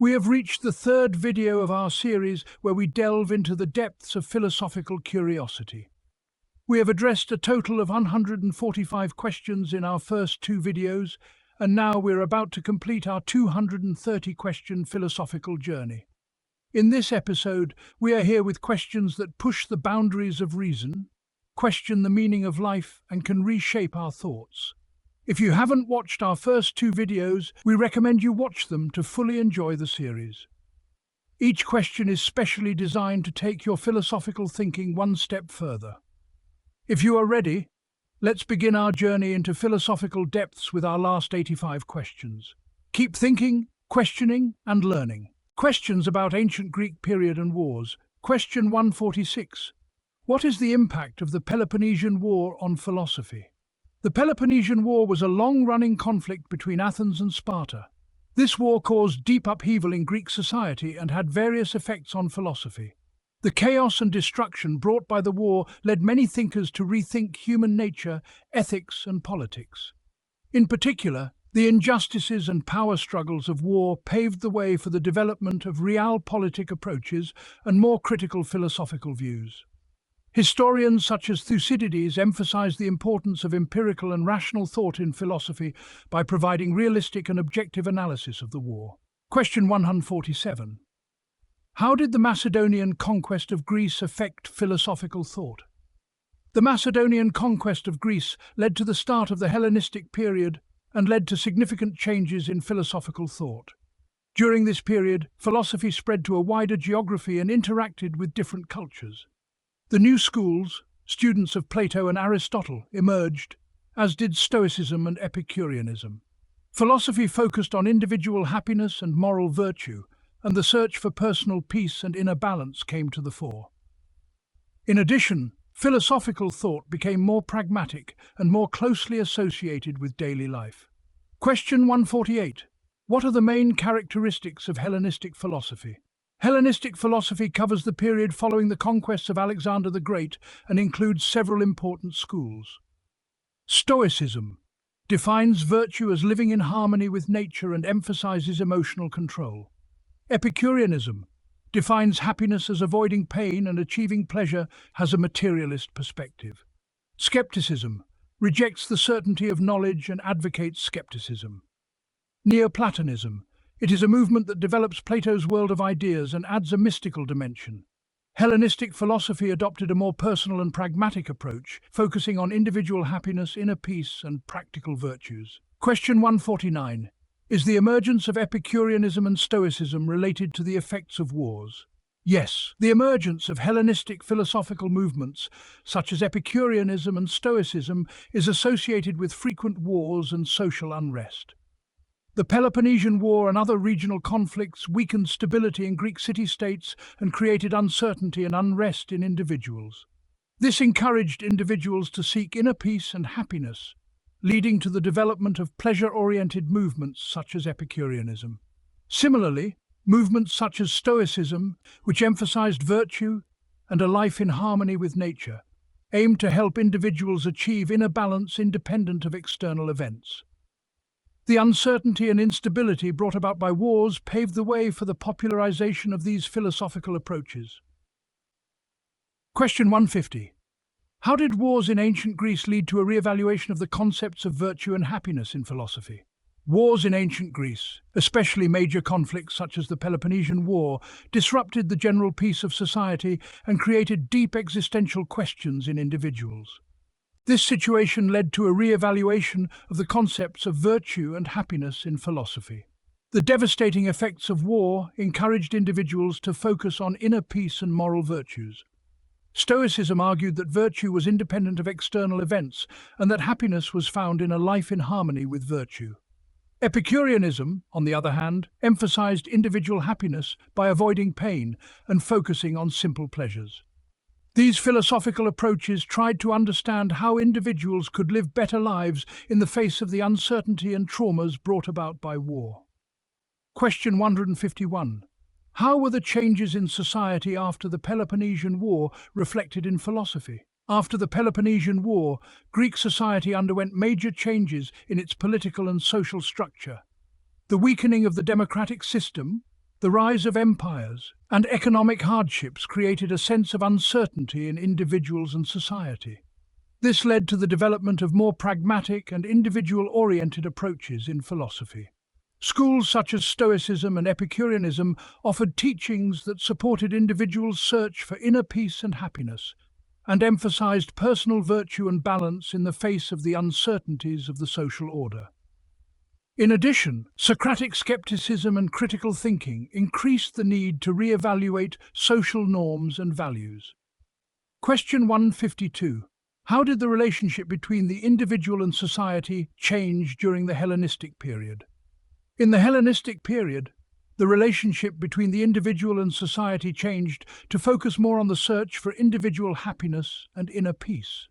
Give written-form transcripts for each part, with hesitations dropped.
We have reached the third video of our series where we delve into the depths of philosophical curiosity. We have addressed a total of 145 questions in our first two videos, and now we're about to complete our 230-question philosophical journey. In this episode, we are here with questions that push the boundaries of reason, question the meaning of life, and can reshape our thoughts. If you haven't watched our first two videos, we recommend you watch them to fully enjoy the series. Each question is specially designed to take your philosophical thinking one step further. If you are ready, let's begin our journey into philosophical depths with our last 85 questions. Keep thinking, questioning, and learning. Questions about ancient Greek period and wars. Question 146. What is the impact of the Peloponnesian War on philosophy? The Peloponnesian War was a long-running conflict between Athens and Sparta. This war caused deep upheaval in Greek society and had various effects on philosophy. The chaos and destruction brought by the war led many thinkers to rethink human nature, ethics, and politics. In particular, the injustices and power struggles of war paved the way for the development of realpolitik approaches and more critical philosophical views. Historians such as Thucydides emphasize the importance of empirical and rational thought in philosophy by providing realistic and objective analysis of the war. Question 147. How did the Macedonian conquest of Greece affect philosophical thought? The Macedonian conquest of Greece led to the start of the Hellenistic period and led to significant changes in philosophical thought. During this period, philosophy spread to a wider geography and interacted with different cultures. The new schools, students of Plato and Aristotle, emerged, as did Stoicism and Epicureanism. Philosophy focused on individual happiness and moral virtue, and the search for personal peace and inner balance came to the fore. In addition, philosophical thought became more pragmatic and more closely associated with daily life. Question 148. What are the main characteristics of Hellenistic philosophy? Hellenistic philosophy covers the period following the conquests of Alexander the Great and includes several important schools. Stoicism defines virtue as living in harmony with nature and emphasizes emotional control. Epicureanism defines happiness as avoiding pain and achieving pleasure, has a materialist perspective. Skepticism rejects the certainty of knowledge and advocates skepticism. Neoplatonism. It is a movement that develops Plato's world of ideas and adds a mystical dimension. Hellenistic philosophy adopted a more personal and pragmatic approach, focusing on individual happiness, inner peace, and practical virtues. Question 149. Is the emergence of Epicureanism and Stoicism related to the effects of wars? Yes, the emergence of Hellenistic philosophical movements, such as Epicureanism and Stoicism, is associated with frequent wars and social unrest. The Peloponnesian War and other regional conflicts weakened stability in Greek city-states and created uncertainty and unrest in individuals. This encouraged individuals to seek inner peace and happiness, leading to the development of pleasure-oriented movements such as Epicureanism. Similarly, movements such as Stoicism, which emphasized virtue and a life in harmony with nature, aimed to help individuals achieve inner balance independent of external events. The uncertainty and instability brought about by wars paved the way for the popularization of these philosophical approaches. Question 150. How did wars in ancient Greece lead to a re-evaluation of the concepts of virtue and happiness in philosophy? Wars in ancient Greece, especially major conflicts such as the Peloponnesian War, disrupted the general peace of society and created deep existential questions in individuals. This situation led to a re-evaluation of the concepts of virtue and happiness in philosophy. The devastating effects of war encouraged individuals to focus on inner peace and moral virtues. Stoicism argued that virtue was independent of external events and that happiness was found in a life in harmony with virtue. Epicureanism, on the other hand, emphasized individual happiness by avoiding pain and focusing on simple pleasures. These philosophical approaches tried to understand how individuals could live better lives in the face of the uncertainty and traumas brought about by war. Question 151. How were the changes in society after the Peloponnesian War reflected in philosophy? After the Peloponnesian War, Greek society underwent major changes in its political and social structure. The weakening of the democratic system, The rise of empires and economic hardships created a sense of uncertainty in individuals and society. This led to the development of more pragmatic and individual-oriented approaches in philosophy. Schools such as Stoicism and Epicureanism offered teachings that supported individuals' search for inner peace and happiness, and emphasized personal virtue and balance in the face of the uncertainties of the social order. In addition, Socratic skepticism and critical thinking increased the need to re-evaluate social norms and values. Question 152. How did the relationship between the individual and society change during the Hellenistic period? In the Hellenistic period, the relationship between the individual and society changed to focus more on the search for individual happiness and inner peace.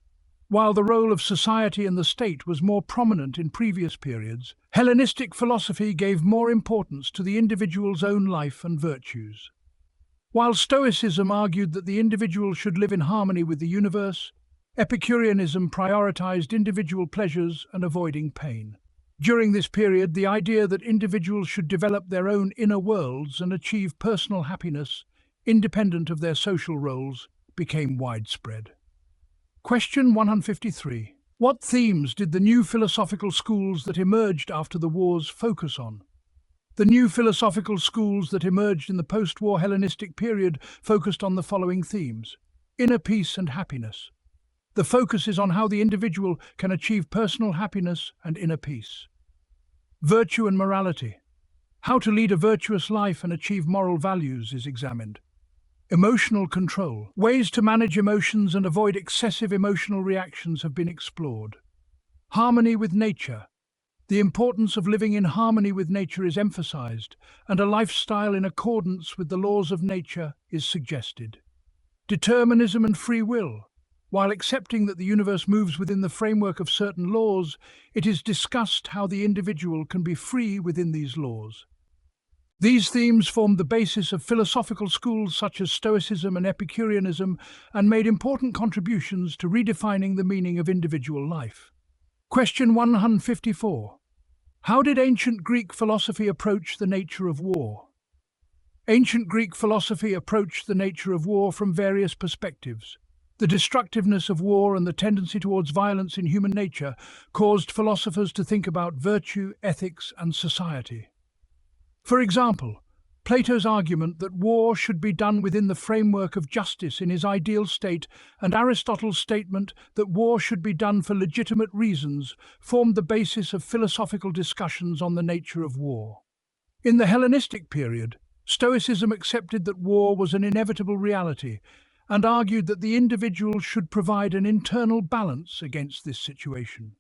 While the role of society and the state was more prominent in previous periods, Hellenistic philosophy gave more importance to the individual's own life and virtues. While Stoicism argued that the individual should live in harmony with the universe, Epicureanism prioritized individual pleasures and avoiding pain. During this period, the idea that individuals should develop their own inner worlds and achieve personal happiness, independent of their social roles, became widespread. Question 153. What themes did the new philosophical schools that emerged after the wars focus on? The new philosophical schools that emerged in the post-war Hellenistic period focused on the following themes: inner peace and happiness. The focus is on how the individual can achieve personal happiness and inner peace. Virtue and morality. How to lead a virtuous life and achieve moral values is examined. Emotional control. Ways to manage emotions and avoid excessive emotional reactions have been explored. Harmony with nature. The importance of living in harmony with nature is emphasized, and a lifestyle in accordance with the laws of nature is suggested. Determinism and free will. While accepting that the universe moves within the framework of certain laws, it is discussed how the individual can be free within these laws. These themes formed the basis of philosophical schools such as Stoicism and Epicureanism and made important contributions to redefining the meaning of individual life. Question 154. How did ancient Greek philosophy approach the nature of war? Ancient Greek philosophy approached the nature of war from various perspectives. The destructiveness of war and the tendency towards violence in human nature caused philosophers to think about virtue, ethics, and society. For example, Plato's argument that war should be done within the framework of justice in his ideal state, and Aristotle's statement that war should be done for legitimate reasons, formed the basis of philosophical discussions on the nature of war. In the Hellenistic period, Stoicism accepted that war was an inevitable reality, and argued that the individual should provide an internal balance against this situation.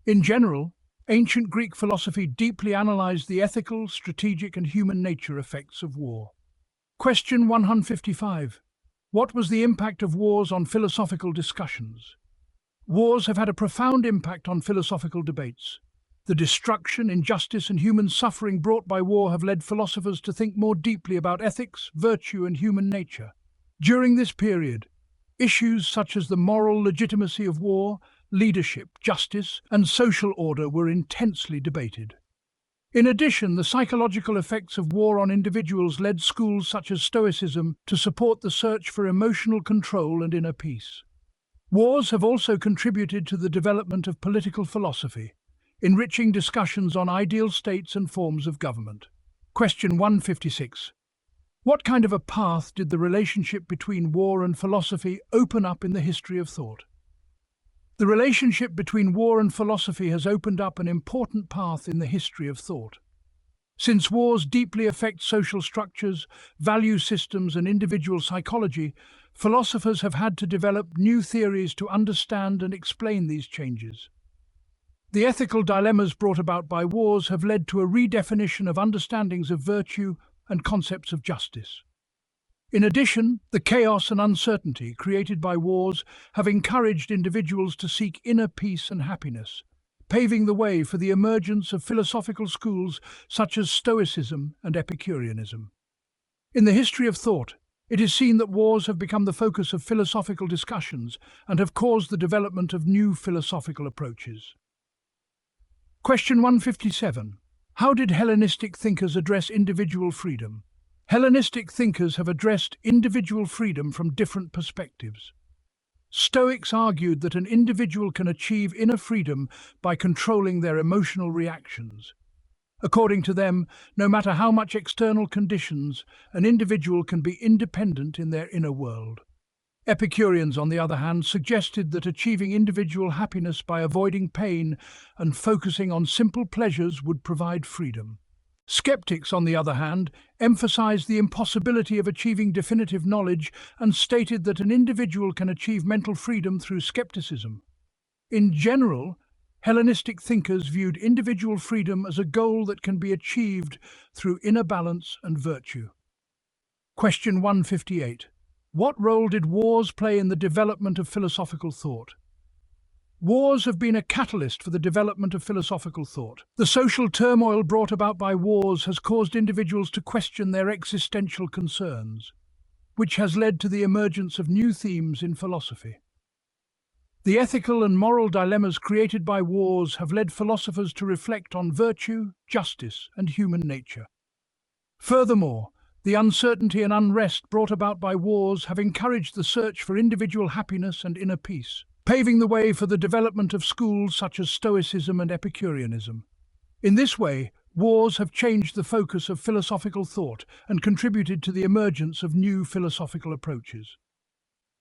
In general, ancient Greek philosophy deeply analyzed the ethical, strategic, and human nature effects of war. Question 155. What was the impact of wars on philosophical discussions? Wars have had a profound impact on philosophical debates. The destruction, injustice, and human suffering brought by war have led philosophers to think more deeply about ethics, virtue, and human nature. During this period, issues such as the moral legitimacy of war, leadership, justice, and social order were intensely debated. In addition, the psychological effects of war on individuals led schools such as Stoicism to support the search for emotional control and inner peace. Wars have also contributed to the development of political philosophy, enriching discussions on ideal states and forms of government. Question 156. What kind of a path did the relationship between war and philosophy open up in the history of thought? The relationship between war and philosophy has opened up an important path in the history of thought. Since wars deeply affect social structures, value systems, and individual psychology, philosophers have had to develop new theories to understand and explain these changes. The ethical dilemmas brought about by wars have led to a redefinition of understandings of virtue and concepts of justice. In addition, the chaos and uncertainty created by wars have encouraged individuals to seek inner peace and happiness, paving the way for the emergence of philosophical schools such as Stoicism and Epicureanism. In the history of thought, it is seen that wars have become the focus of philosophical discussions and have caused the development of new philosophical approaches. Question 157. How did Hellenistic thinkers address individual freedom? Hellenistic thinkers have addressed individual freedom from different perspectives. Stoics argued that an individual can achieve inner freedom by controlling their emotional reactions. According to them, no matter how much external conditions, an individual can be independent in their inner world. Epicureans, on the other hand, suggested that achieving individual happiness by avoiding pain and focusing on simple pleasures would provide freedom. Skeptics, on the other hand, emphasized the impossibility of achieving definitive knowledge and stated that an individual can achieve mental freedom through skepticism. In general, Hellenistic thinkers viewed individual freedom as a goal that can be achieved through inner balance and virtue. Question 158. What role did wars play in the development of philosophical thought? Wars have been a catalyst for the development of philosophical thought. The social turmoil brought about by wars has caused individuals to question their existential concerns, which has led to the emergence of new themes in philosophy. The ethical and moral dilemmas created by wars have led philosophers to reflect on virtue, justice, and human nature. Furthermore, the uncertainty and unrest brought about by wars have encouraged the search for individual happiness and inner peace, paving the way for the development of schools such as Stoicism and Epicureanism. In this way, wars have changed the focus of philosophical thought and contributed to the emergence of new philosophical approaches.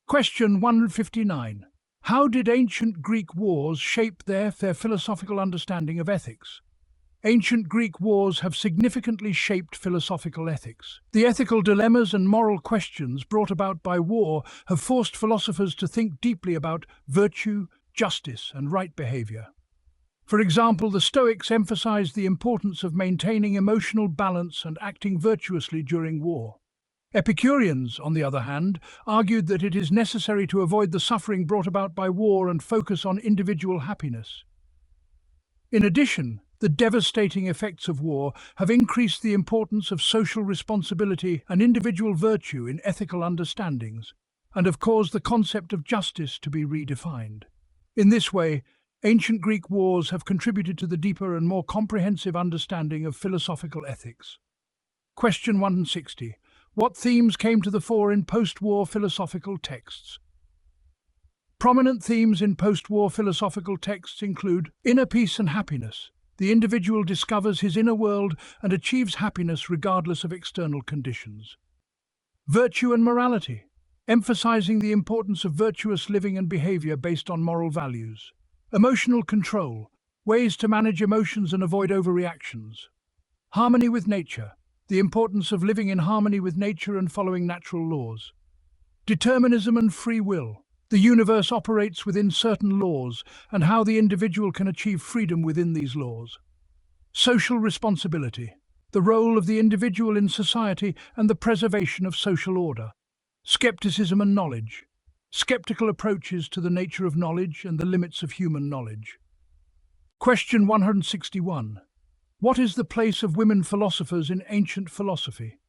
Question 159. How did ancient Greek wars shape their philosophical understanding of ethics? Ancient Greek wars have significantly shaped philosophical ethics. The ethical dilemmas and moral questions brought about by war have forced philosophers to think deeply about virtue, justice, and right behavior. For example, the Stoics emphasized the importance of maintaining emotional balance and acting virtuously during war. Epicureans, on the other hand, argued that it is necessary to avoid the suffering brought about by war and focus on individual happiness. In addition, the devastating effects of war have increased the importance of social responsibility and individual virtue in ethical understandings, and have caused the concept of justice to be redefined. In this way, ancient Greek wars have contributed to the deeper and more comprehensive understanding of philosophical ethics. Question 160. What themes came to the fore in post-war philosophical texts? Prominent themes in post-war philosophical texts include inner peace and happiness. The individual discovers his inner world and achieves happiness regardless of external conditions. Virtue and morality, emphasizing the importance of virtuous living and behavior based on moral values. Emotional control, ways to manage emotions and avoid overreactions. Harmony with nature, the importance of living in harmony with nature and following natural laws. Determinism and free will, the universe operates within certain laws and how the individual can achieve freedom within these laws. Social responsibility, the role of the individual in society and the preservation of social order. Skepticism and knowledge, skeptical approaches to the nature of knowledge and the limits of human knowledge. Question 161. What is the place of women philosophers in ancient philosophy?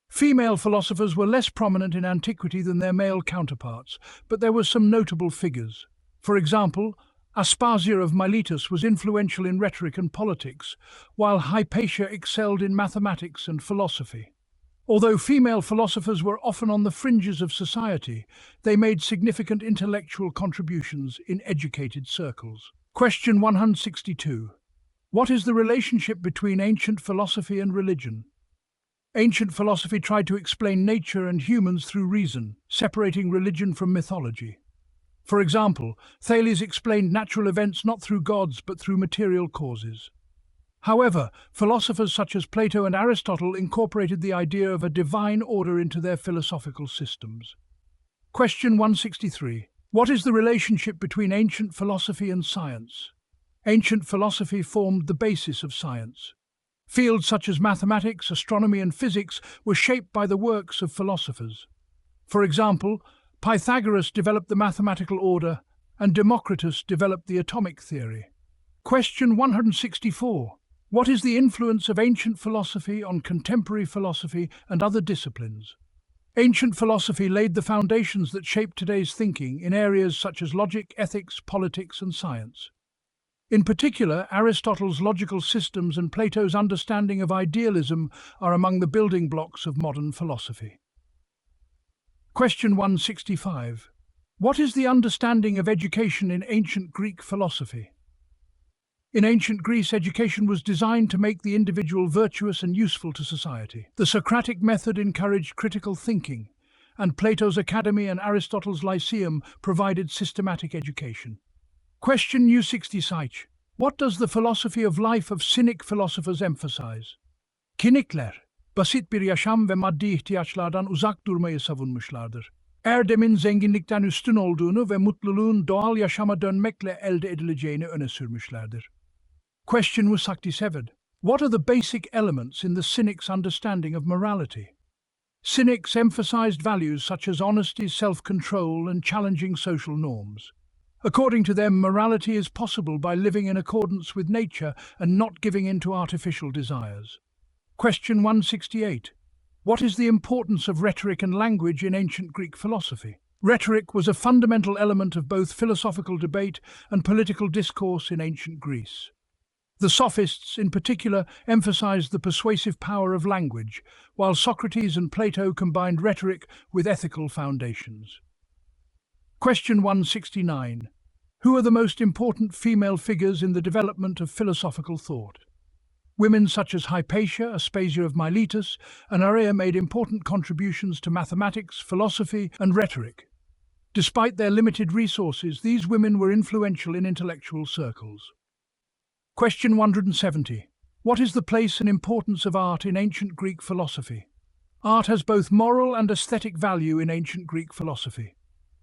Female philosophers were less prominent in antiquity than their male counterparts, but there were some notable figures. For example, Aspasia of Miletus was influential in rhetoric and politics, while Hypatia excelled in mathematics and philosophy. Although female philosophers were often on the fringes of society, they made significant intellectual contributions in educated circles. Question 162. What is the relationship between ancient philosophy and religion? Ancient philosophy tried to explain nature and humans through reason, separating religion from mythology. For example, Thales explained natural events not through gods but through material causes. However, philosophers such as Plato and Aristotle incorporated the idea of a divine order into their philosophical systems. Question 163. What is the relationship between ancient philosophy and science? Ancient philosophy formed the basis of science. Fields such as mathematics, astronomy, and physics were shaped by the works of philosophers. For example, Pythagoras developed the mathematical order, and Democritus developed the atomic theory. Question 164. What is the influence of ancient philosophy on contemporary philosophy and other disciplines? Ancient philosophy laid the foundations that shape today's thinking in areas such as logic, ethics, politics, and science. In particular, Aristotle's logical systems and Plato's understanding of idealism are among the building blocks of modern philosophy. Question 165. What is the understanding of education in ancient Greek philosophy? In ancient Greece, education was designed to make the individual virtuous and useful to society. The Socratic method encouraged critical thinking, and Plato's Academy and Aristotle's Lyceum provided systematic education. Question U66. What does the philosophy of life of Cynic philosophers emphasize? Cynicler, basit bir yaşam ve maddi ihtiyaçlardan uzak durmayı savunmuşlardır. Erdemin zenginlikten üstün olduğunu ve mutluluğun doğal yaşama dönmekle elde edileceğini öne sürmüşlerdir. Question 167. What are the basic elements in the Cynics' understanding of morality? Cynics emphasized values such as honesty, self-control, and challenging social norms. According to them, morality is possible by living in accordance with nature and not giving in to artificial desires. Question 168. What is the importance of rhetoric and language in ancient Greek philosophy? Rhetoric was a fundamental element of both philosophical debate and political discourse in ancient Greece. The sophists, in particular, emphasized the persuasive power of language, while Socrates and Plato combined rhetoric with ethical foundations. Question 169. Who are the most important female figures in the development of philosophical thought? Women such as Hypatia, Aspasia of Miletus, and Arrhea made important contributions to mathematics, philosophy, and rhetoric. Despite their limited resources, these women were influential in intellectual circles. Question 170. What is the place and importance of art in ancient Greek philosophy? Art has both moral and aesthetic value in ancient Greek philosophy.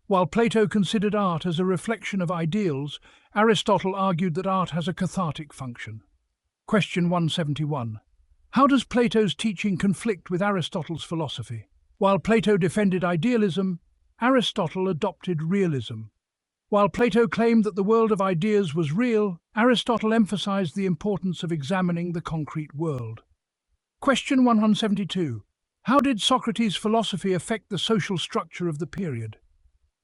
While Plato considered art as a reflection of ideals, Aristotle argued that art has a cathartic function. Question 171. How does Plato's teaching conflict with Aristotle's philosophy? While Plato defended idealism, Aristotle adopted realism. While Plato claimed that the world of ideas was real, Aristotle emphasized the importance of examining the concrete world. Question 172. How did Socrates' philosophy affect the social structure of the period?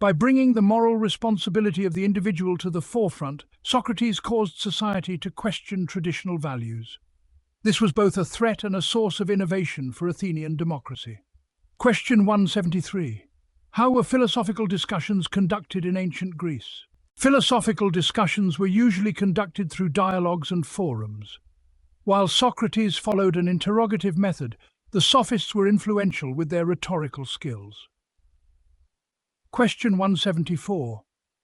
By bringing the moral responsibility of the individual to the forefront, Socrates caused society to question traditional values. This was both a threat and a source of innovation for Athenian democracy. Question 173. How were philosophical discussions conducted in ancient Greece? Philosophical discussions were usually conducted through dialogues and forums. While Socrates followed an interrogative method, the sophists were influential with their rhetorical skills. Question 174.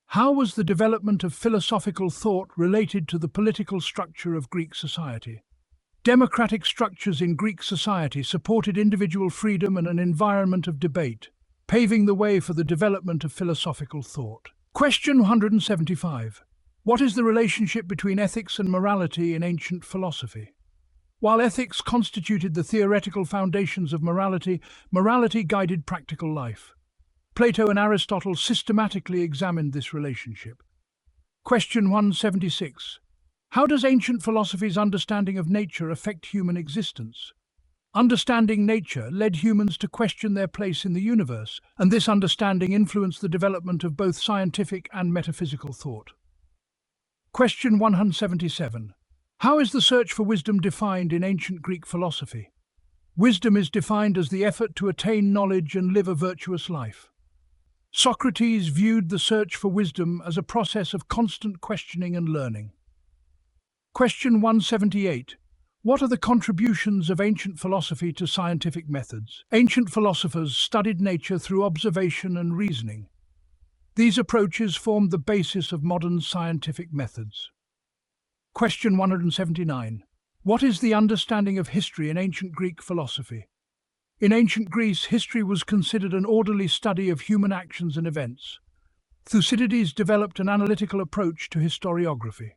How was the development of philosophical thought related to the political structure of Greek society? Democratic structures in Greek society supported individual freedom and an environment of debate, paving the way for the development of philosophical thought. Question 175. What is the relationship between ethics and morality in ancient philosophy? While ethics constituted the theoretical foundations of morality, morality guided practical life. Plato and Aristotle systematically examined this relationship. Question 176. How does ancient philosophy's understanding of nature affect human existence? Understanding nature led humans to question their place in the universe, and this understanding influenced the development of both scientific and metaphysical thought. Question 177. How is the search for wisdom defined in ancient Greek philosophy? Wisdom is defined as the effort to attain knowledge and live a virtuous life. Socrates viewed the search for wisdom as a process of constant questioning and learning. Question 178. What are the contributions of ancient philosophy to scientific methods? Ancient philosophers studied nature through observation and reasoning. These approaches formed the basis of modern scientific methods. Question 179. What is the understanding of history in ancient Greek philosophy? In ancient Greece, history was considered an orderly study of human actions and events. Thucydides developed an analytical approach to historiography.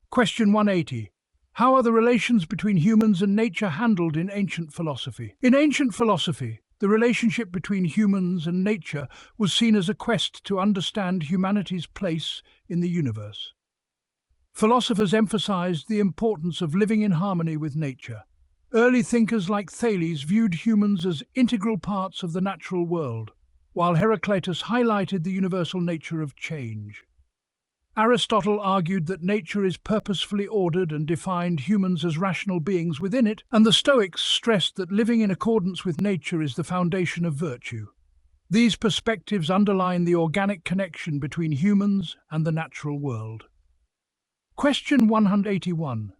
Question 180. How are the relations between humans and nature handled in ancient philosophy? In ancient philosophy, the relationship between humans and nature was seen as a quest to understand humanity's place in the universe. Philosophers emphasized the importance of living in harmony with nature. Early thinkers like Thales viewed humans as integral parts of the natural world, while Heraclitus highlighted the universal nature of change. Aristotle argued that nature is purposefully ordered and defined humans as rational beings within it, and the Stoics stressed that living in accordance with nature is the foundation of virtue. These perspectives underline the organic connection between humans and the natural world. Question 181.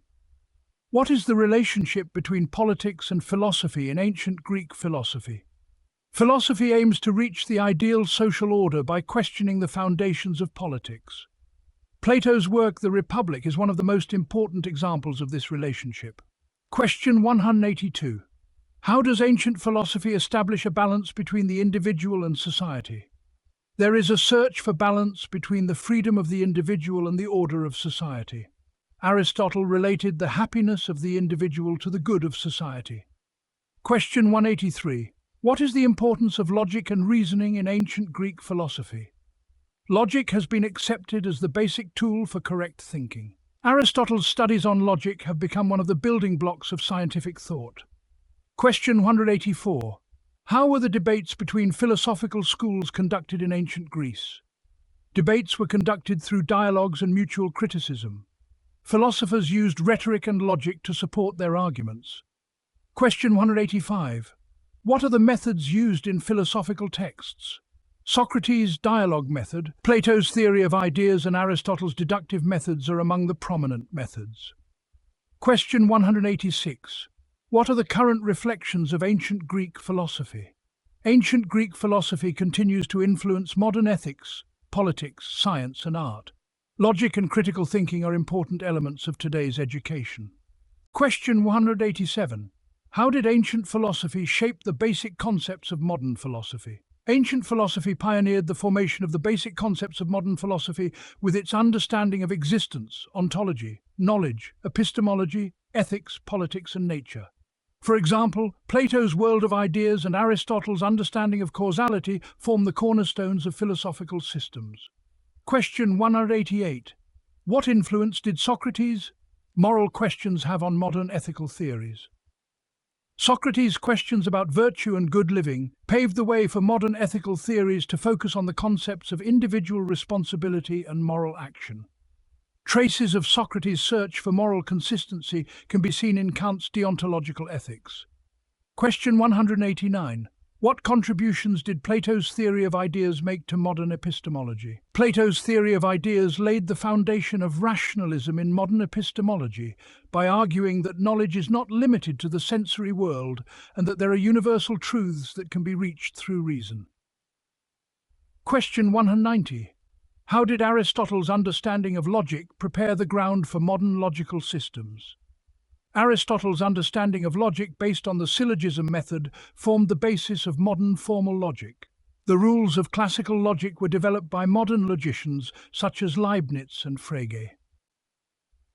What is the relationship between politics and philosophy in ancient Greek philosophy? Philosophy aims to reach the ideal social order by questioning the foundations of politics. Plato's work, The Republic, is one of the most important examples of this relationship. Question 182. How does ancient philosophy establish a balance between the individual and society? There is a search for balance between the freedom of the individual and the order of society. Aristotle related the happiness of the individual to the good of society. Question 183. What is the importance of logic and reasoning in ancient Greek philosophy? Logic has been accepted as the basic tool for correct thinking. Aristotle's studies on logic have become one of the building blocks of scientific thought. Question 184. How were the debates between philosophical schools conducted in ancient Greece? Debates were conducted through dialogues and mutual criticism. Philosophers used rhetoric and logic to support their arguments. Question 185. What are the methods used in philosophical texts? Socrates' dialogue method, Plato's theory of ideas, and Aristotle's deductive methods are among the prominent methods. Question 186. What are the current reflections of ancient Greek philosophy? Ancient Greek philosophy continues to influence modern ethics, politics, science, and art. Logic and critical thinking are important elements of today's education. Question 187. How did ancient philosophy shape the basic concepts of modern philosophy? Ancient philosophy pioneered the formation of the basic concepts of modern philosophy with its understanding of existence, ontology, knowledge, epistemology, ethics, politics, and nature. For example, Plato's world of ideas and Aristotle's understanding of causality form the cornerstones of philosophical systems. Question 188. What influence did Socrates' moral questions have on modern ethical theories? Socrates' questions about virtue and good living paved the way for modern ethical theories to focus on the concepts of individual responsibility and moral action. Traces of Socrates' search for moral consistency can be seen in Kant's deontological ethics. Question 189. What contributions did Plato's theory of ideas make to modern epistemology? Plato's theory of ideas laid the foundation of rationalism in modern epistemology by arguing that knowledge is not limited to the sensory world and that there are universal truths that can be reached through reason. Question 190. How did Aristotle's understanding of logic prepare the ground for modern logical systems? Aristotle's understanding of logic based on the syllogism method formed the basis of modern formal logic. The rules of classical logic were developed by modern logicians such as Leibniz and Frege.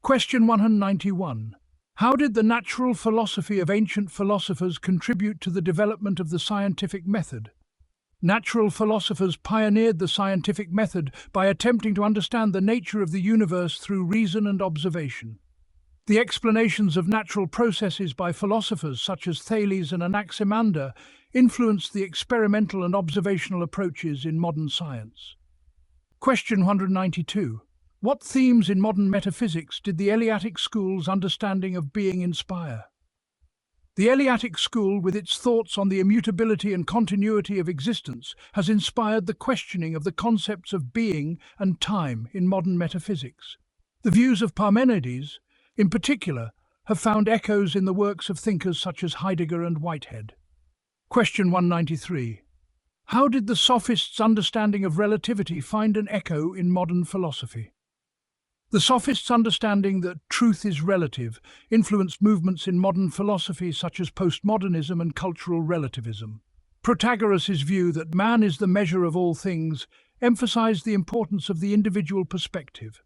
Question 191. How did the natural philosophy of ancient philosophers contribute to the development of the scientific method? Natural philosophers pioneered the scientific method by attempting to understand the nature of the universe through reason and observation. The explanations of natural processes by philosophers such as Thales and Anaximander influenced the experimental and observational approaches in modern science. Question 192. What themes in modern metaphysics did the Eleatic school's understanding of being inspire? The Eleatic school, with its thoughts on the immutability and continuity of existence, has inspired the questioning of the concepts of being and time in modern metaphysics. The views of Parmenides, in particular, have found echoes in the works of thinkers such as Heidegger and Whitehead. Question 193. How did the Sophists' understanding of relativity find an echo in modern philosophy? The Sophists' understanding that truth is relative influenced movements in modern philosophy such as postmodernism and cultural relativism. Protagoras' view that man is the measure of all things emphasized the importance of the individual perspective.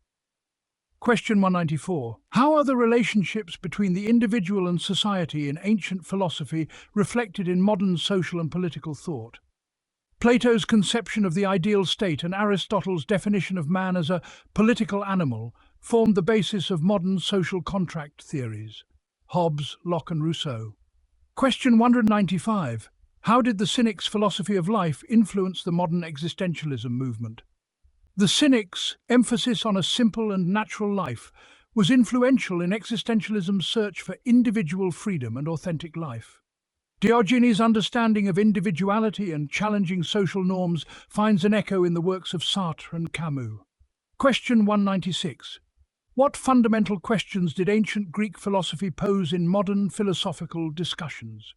Question 194. How are the relationships between the individual and society in ancient philosophy reflected in modern social and political thought? Plato's conception of the ideal state and Aristotle's definition of man as a political animal formed the basis of modern social contract theories. Hobbes, Locke and Rousseau. Question 195. How did the Cynics' philosophy of life influence the modern existentialism movement? The Cynics' emphasis on a simple and natural life was influential in existentialism's search for individual freedom and authentic life. Diogenes' understanding of individuality and challenging social norms finds an echo in the works of Sartre and Camus. Question 196. What fundamental questions did ancient Greek philosophy pose in modern philosophical discussions?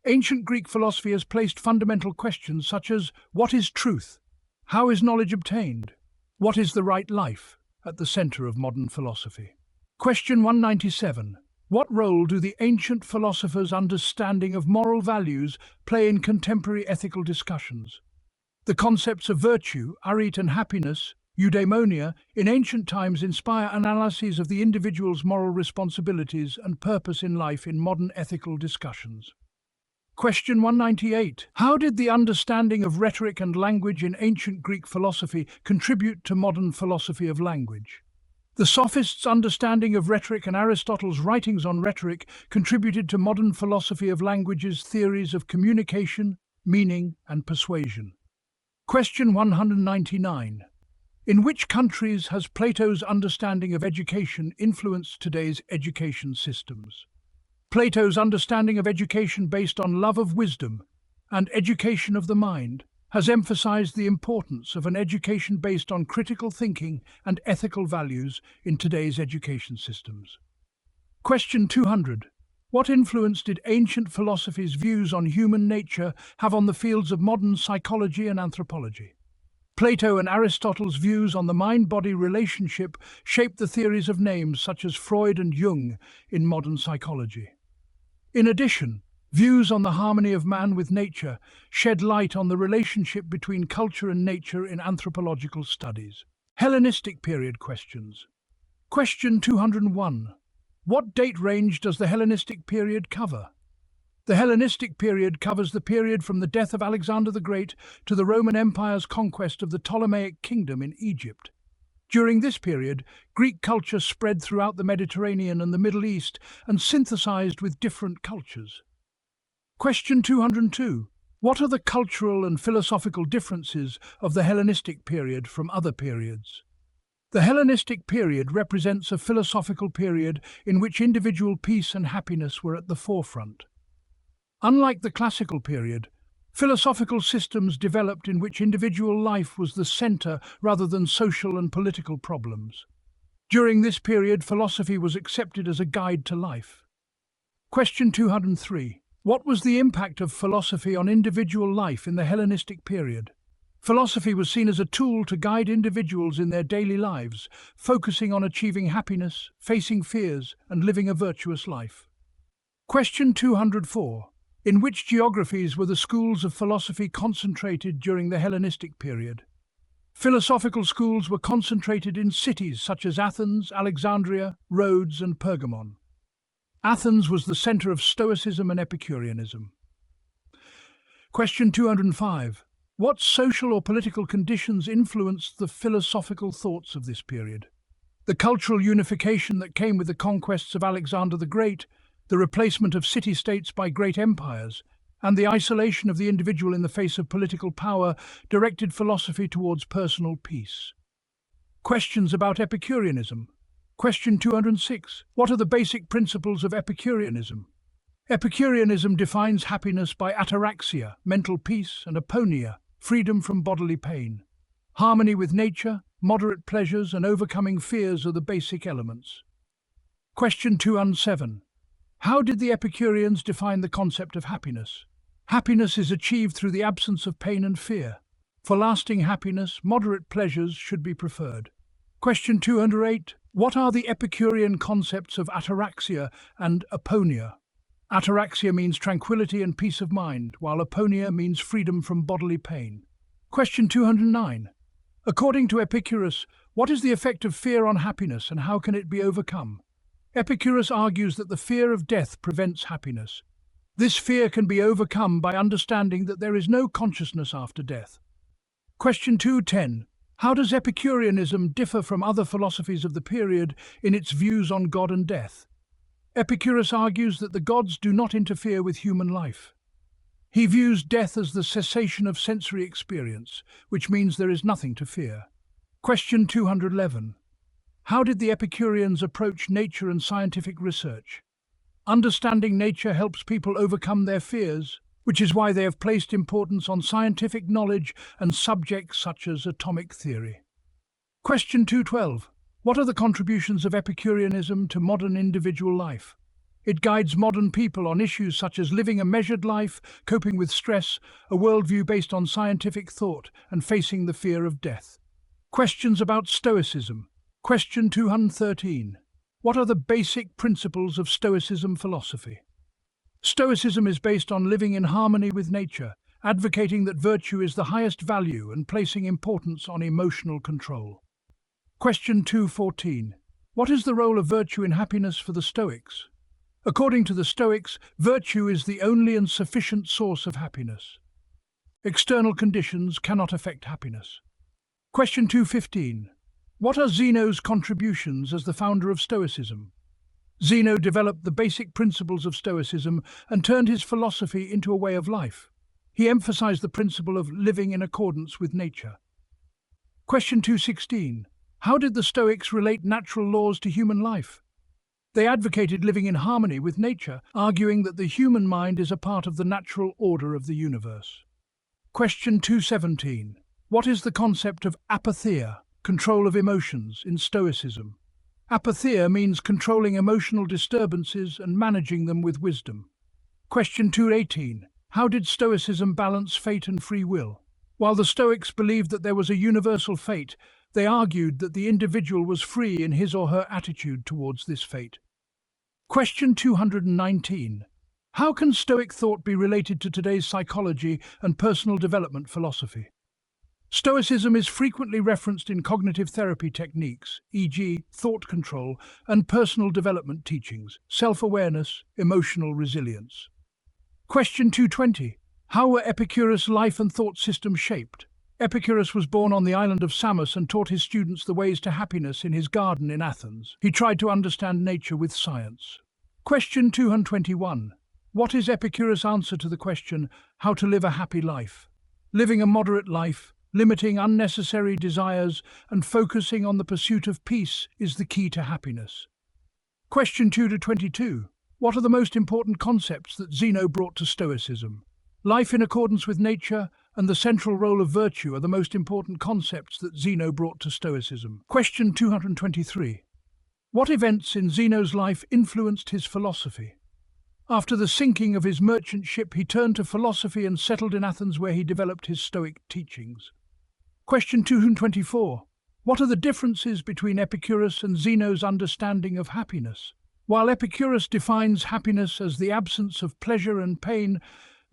Ancient Greek philosophy has placed fundamental questions such as what is truth? How is knowledge obtained? What is the right life? At the center of modern philosophy. Question 197. What role do the ancient philosophers' understanding of moral values play in contemporary ethical discussions? The concepts of virtue, arete, and happiness, eudaimonia, in ancient times inspire analyses of the individual's moral responsibilities and purpose in life in modern ethical discussions. Question 198. How did the understanding of rhetoric and language in ancient Greek philosophy contribute to modern philosophy of language? The Sophists' understanding of rhetoric and Aristotle's writings on rhetoric contributed to modern philosophy of language's theories of communication, meaning, and persuasion. Question 199. In which countries has Plato's understanding of education influenced today's education systems? Plato's understanding of education based on love of wisdom and education of the mind has emphasized the importance of an education based on critical thinking and ethical values in today's education systems. Question 200. What influence did ancient philosophy's views on human nature have on the fields of modern psychology and anthropology? Plato and Aristotle's views on the mind-body relationship shaped the theories of names such as Freud and Jung in modern psychology. In addition, views on the harmony of man with nature shed light on the relationship between culture and nature in anthropological studies. Hellenistic period questions. Question 201. What date range does the Hellenistic period cover? The Hellenistic period covers the period from the death of Alexander the Great to the Roman Empire's conquest of the Ptolemaic Kingdom in Egypt. During this period, Greek culture spread throughout the Mediterranean and the Middle East and synthesized with different cultures. Question 202. What are the cultural and philosophical differences of the Hellenistic period from other periods? The Hellenistic period represents a philosophical period in which individual peace and happiness were at the forefront. Unlike the classical period, philosophical systems developed in which individual life was the center rather than social and political problems. During this period, philosophy was accepted as a guide to life. Question 203. What was the impact of philosophy on individual life in the Hellenistic period? Philosophy was seen as a tool to guide individuals in their daily lives, focusing on achieving happiness, facing fears, and living a virtuous life. Question 204. In which geographies were the schools of philosophy concentrated during the Hellenistic period? Philosophical schools were concentrated in cities such as Athens, Alexandria, Rhodes, and Pergamon. Athens was the center of Stoicism and Epicureanism. Question 205. What social or political conditions influenced the philosophical thoughts of this period? The cultural unification that came with the conquests of Alexander the Great, the replacement of city-states by great empires, and the isolation of the individual in the face of political power directed philosophy towards personal peace. Questions about Epicureanism. Question 206. What are the basic principles of Epicureanism? Epicureanism defines happiness by ataraxia, mental peace, and aponia, freedom from bodily pain. Harmony with nature, moderate pleasures, and overcoming fears are the basic elements. Question 207. How did the Epicureans define the concept of happiness? Happiness is achieved through the absence of pain and fear. For lasting happiness, moderate pleasures should be preferred. Question 208. What are the Epicurean concepts of ataraxia and aponia? Ataraxia means tranquility and peace of mind, while aponia means freedom from bodily pain. Question 209. According to Epicurus, what is the effect of fear on happiness and how can it be overcome? Epicurus argues that the fear of death prevents happiness. This fear can be overcome by understanding that there is no consciousness after death. Question 210. How does Epicureanism differ from other philosophies of the period in its views on God and death? Epicurus argues that the gods do not interfere with human life. He views death as the cessation of sensory experience, which means there is nothing to fear. Question 211. How did the Epicureans approach nature and scientific research? Understanding nature helps people overcome their fears, which is why they have placed importance on scientific knowledge and subjects such as atomic theory. Question 212. What are the contributions of Epicureanism to modern individual life? It guides modern people on issues such as living a measured life, coping with stress, a worldview based on scientific thought, and facing the fear of death. Questions about Stoicism. Question 213. What are the basic principles of Stoicism philosophy? Stoicism is based on living in harmony with nature, advocating that virtue is the highest value and placing importance on emotional control. Question 214. What is the role of virtue in happiness for the Stoics? According to the Stoics, virtue is the only and sufficient source of happiness. External conditions cannot affect happiness. Question 215. What are Zeno's contributions as the founder of Stoicism? Zeno developed the basic principles of Stoicism and turned his philosophy into a way of life. He emphasized the principle of living in accordance with nature. Question 216. How did the Stoics relate natural laws to human life? They advocated living in harmony with nature, arguing that the human mind is a part of the natural order of the universe. Question 217. What is the concept of apatheia, control of emotions, in Stoicism? Apatheia means controlling emotional disturbances and managing them with wisdom. Question 218. How did Stoicism balance fate and free will? While the Stoics believed that there was a universal fate, they argued that the individual was free in his or her attitude towards this fate. Question 219. How can Stoic thought be related to today's psychology and personal development philosophy? Stoicism is frequently referenced in cognitive therapy techniques, e.g., thought control, and personal development teachings, self-awareness, emotional resilience. Question 220. How were Epicurus' life and thought systems shaped? Epicurus was born on the island of Samos and taught his students the ways to happiness in his garden in Athens. He tried to understand nature with science. Question 221. What is Epicurus' answer to the question, how to live a happy life? Living a moderate life, limiting unnecessary desires, and focusing on the pursuit of peace is the key to happiness. Question 222. What are the most important concepts that Zeno brought to Stoicism? Life in accordance with nature and the central role of virtue are the most important concepts that Zeno brought to Stoicism. Question 223. What events in Zeno's life influenced his philosophy? After the sinking of his merchant ship, he turned to philosophy and settled in Athens, where he developed his Stoic teachings. Question 224. What are the differences between Epicurus and Zeno's understanding of happiness? While Epicurus defines happiness as the absence of pleasure and pain,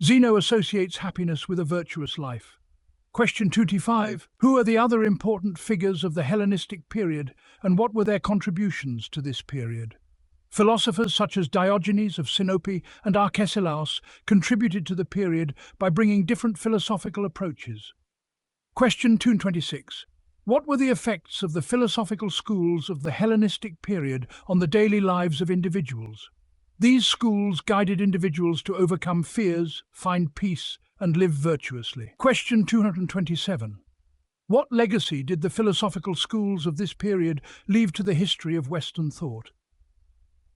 Zeno associates happiness with a virtuous life. Question 225. Who are the other important figures of the Hellenistic period, and what were their contributions to this period? Philosophers such as Diogenes of Sinope and Arcesilaus contributed to the period by bringing different philosophical approaches. Question 226. What were the effects of the philosophical schools of the Hellenistic period on the daily lives of individuals? These schools guided individuals to overcome fears, find peace, and live virtuously. Question 227. What legacy did the philosophical schools of this period leave to the history of Western thought?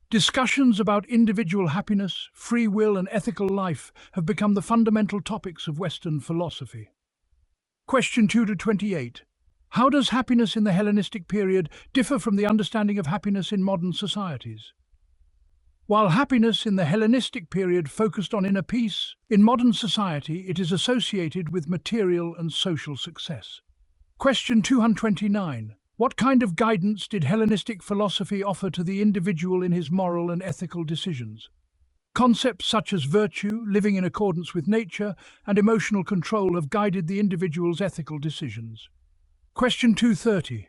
Discussions about individual happiness, free will, and ethical life have become the fundamental topics of Western philosophy. Question 228. How does happiness in the Hellenistic period differ from the understanding of happiness in modern societies? While happiness in the Hellenistic period focused on inner peace, in modern society it is associated with material and social success. Question 229. What kind of guidance did Hellenistic philosophy offer to the individual in his moral and ethical decisions? Concepts such as virtue, living in accordance with nature, and emotional control have guided the individual's ethical decisions. Question 230.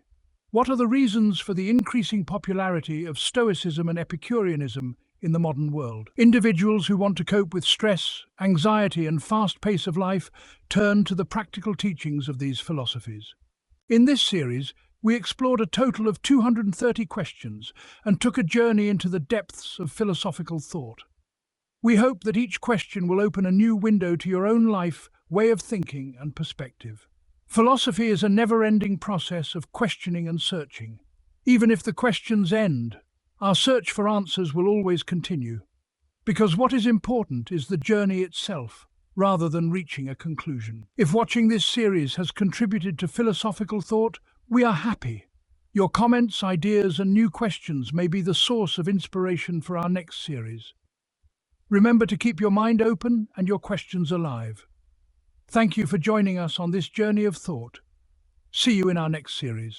What are the reasons for the increasing popularity of Stoicism and Epicureanism in the modern world? Individuals who want to cope with stress, anxiety, and fast pace of life turn to the practical teachings of these philosophies. In this series, we explored a total of 230 questions and took a journey into the depths of philosophical thought. We hope that each question will open a new window to your own life, way of thinking, and perspective. Philosophy is a never-ending process of questioning and searching. Even if the questions end, our search for answers will always continue. Because what is important is the journey itself, rather than reaching a conclusion. If watching this series has contributed to philosophical thought, we are happy. Your comments, ideas, and new questions may be the source of inspiration for our next series. Remember to keep your mind open and your questions alive. Thank you for joining us on this journey of thought. See you in our next series.